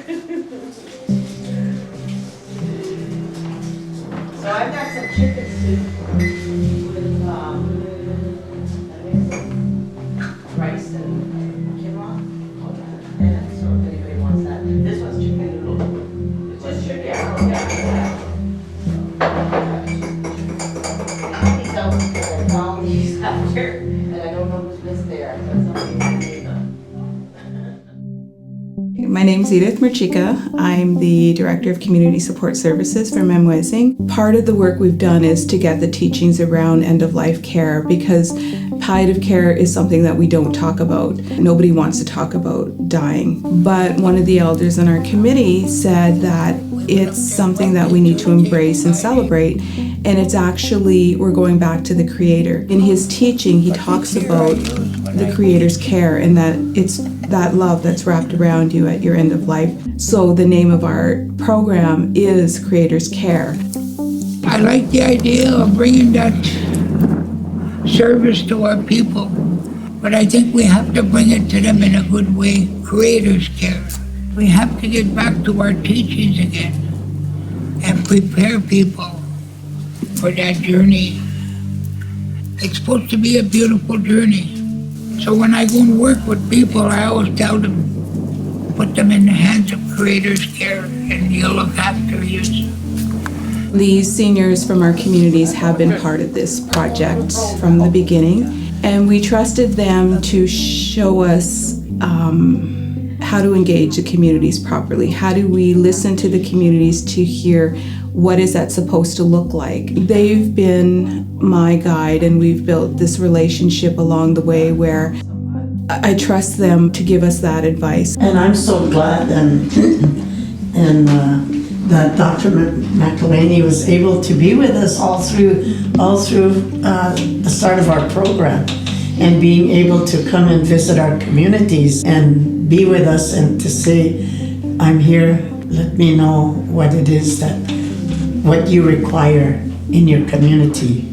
So I've got some chicken soup with rice and quinoa in it, so if anybody wants that. This one's chicken noodle. It's just chicken, yeah. These out because I found these after, and I don't know who's missed there, but somebody made them. My name's Edith Merchika. I'm the Director of Community Support Services for Memwesing. Part of the work we've done is to get the teachings around end-of-life care, because palliative care is something that we don't talk about. Nobody wants to talk about dying. But one of the elders in our committee said that it's something that we need to embrace and celebrate. And it's actually, we're going back to the Creator. In his teaching, he talks about the Creator's care and that it's that love that's wrapped around you at your end of life. So the name of our program is Creator's Care. I like the idea of bringing that service to our people, but I think we have to bring it to them in a good way, Creator's Care. We have to get back to our teachings again and prepare people for that journey. It's supposed to be a beautiful journey. So when I go and work with people, I always tell them, put them in the hands of Creator's Care and He'll look after you. These seniors from our communities have been part of this project from the beginning, and we trusted them to show us how to engage the communities properly. How do we listen to the communities to hear what is that supposed to look like? They've been my guide, and we've built this relationship along the way where I trust them to give us that advice. And I'm so glad that Dr. McElhaney was able to be with us all through the start of our program, and being able to come and visit our communities and be with us and to say, I'm here, let me know what it is what you require in your community,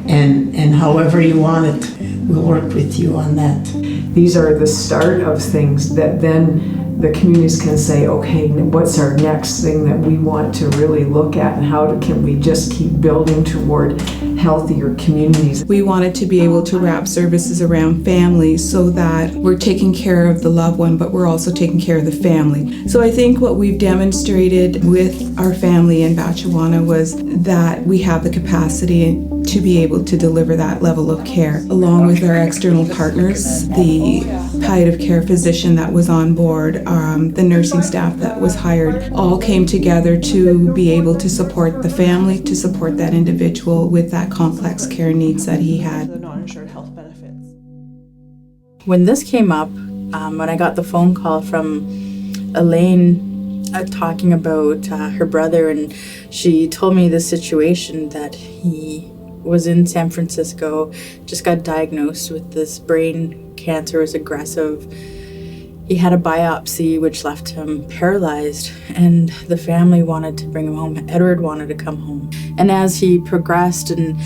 and however you want it, we'll work with you on that. These are the start of things that then the communities can say, okay, what's our next thing that we want to really look at, and how can we just keep building toward healthier communities? We wanted to be able to wrap services around families so that we're taking care of the loved one, but we're also taking care of the family. So I think what we've demonstrated with our family in Batchewana was that we have the capacity to be able to deliver that level of care, along with our external partners, the palliative care physician that was on board, the nursing staff that was hired, all came together to be able to support the family, to support that individual with that complex care needs that he had. The non-insured health benefits. When this came up, when I got the phone call from Elaine talking about her brother, and she told me the situation that he was in San Francisco, just got diagnosed with this brain cancer, was aggressive. He had a biopsy which left him paralyzed, and the family wanted to bring him home. Edward wanted to come home. And as he progressed and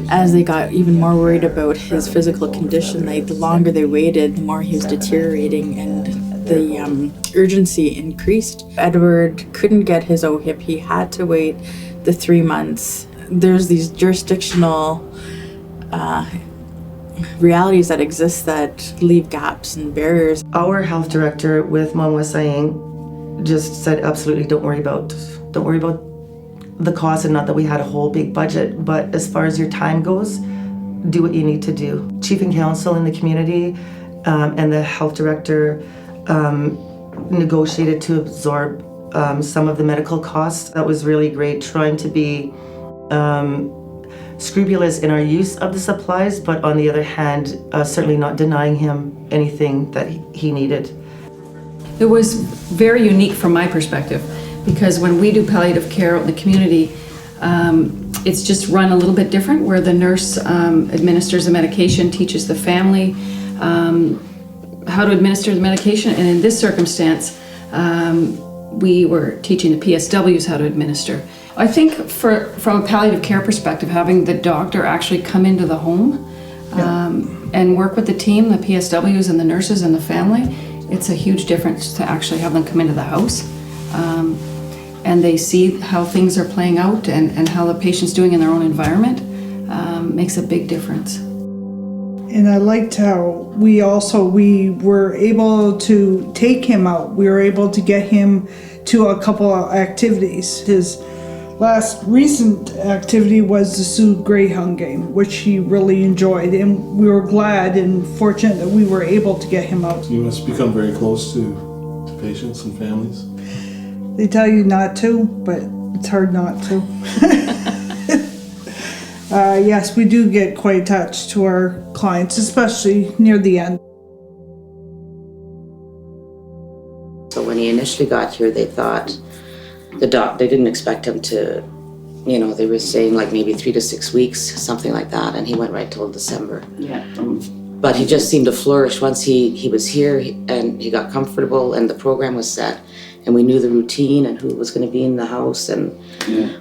as they got even more worried about his physical condition, the longer they waited, the more he was deteriorating, and the urgency increased. Edward couldn't get his OHIP. He had to wait the 3 months. There's these jurisdictional realities that exist that leave gaps and barriers. Our health director with Memwesing just said, absolutely, don't worry about the cost, and not that we had a whole big budget, but as far as your time goes, do what you need to do. Chief and council in the community and the health director negotiated to absorb some of the medical costs. That was really great, trying to be scrupulous in our use of the supplies, but on the other hand, certainly not denying him anything that he needed. It was very unique from my perspective, because when we do palliative care out in the community, it's just run a little bit different, where the nurse administers the medication, teaches the family how to administer the medication, and in this circumstance, we were teaching the PSWs how to administer. I think from a palliative care perspective, having the doctor actually come into the home and work with the team, the PSWs and the nurses and the family, it's a huge difference to actually have them come into the house. And they see how things are playing out and how the patient's doing in their own environment. Makes a big difference. And I liked how we were able to take him out. We were able to get him to a couple of activities. His last recent activity was the Sioux Greyhound game, which he really enjoyed, and we were glad and fortunate that we were able to get him out. You must become very close to patients and families. They tell you not to, but it's hard not to. Yes, we do get quite attached to our clients, especially near the end. So when he initially got here, they thought they didn't expect him to, they were saying like maybe 3 to 6 weeks, something like that, and he went right till December. Yeah. But he just seemed to flourish once he was here and he got comfortable and the program was set and we knew the routine and who was going to be in the house and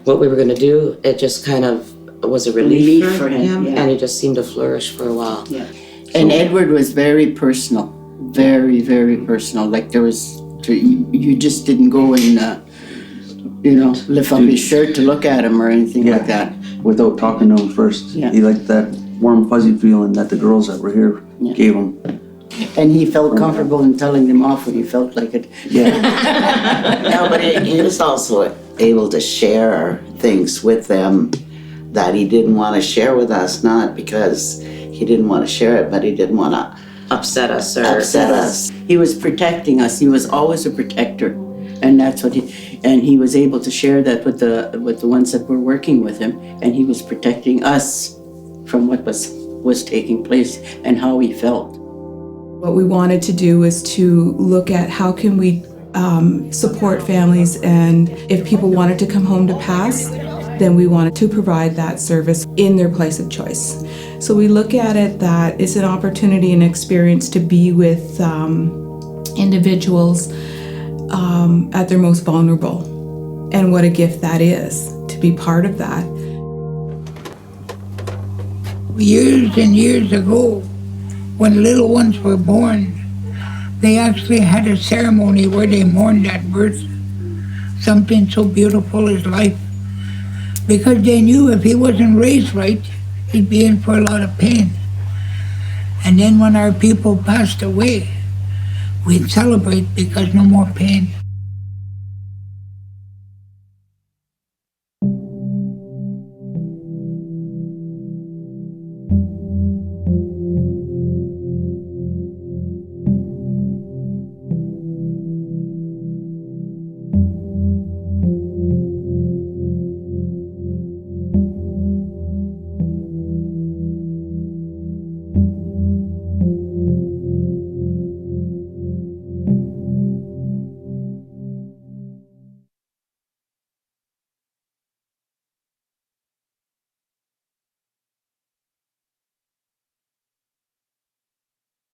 what we were going to do. It just kind of was a relief for him, yeah. and he just seemed to flourish for a while. Yeah. And Edward was very personal, very, very personal. Like there was, you just didn't go and, lift up his shirt to look at him or anything like that. Without talking to him first. Yeah. He liked that warm, fuzzy feeling that the girls that were here gave him. And he felt comfortable in telling them off when he felt like it. Yeah. No, but he was also able to share things with them that he didn't want to share with us, not because he didn't want to share it, but he didn't want to Upset us or upset us. He was protecting us. He was always a protector. And that's what he was able to share that with the ones that were working with him, and he was protecting us from what was taking place and how he felt. What we wanted to do was to look at how can we support families, and if people wanted to come home to pass, then we wanted to provide that service in their place of choice. So we look at it that it's an opportunity and experience to be with individuals at their most vulnerable, and what a gift that is to be part of that. Years and years ago, when little ones were born, they actually had a ceremony where they mourned that birth, something so beautiful as life, because they knew if he wasn't raised right, he'd be in for a lot of pain. And then when our people passed away, we'd celebrate because no more pain.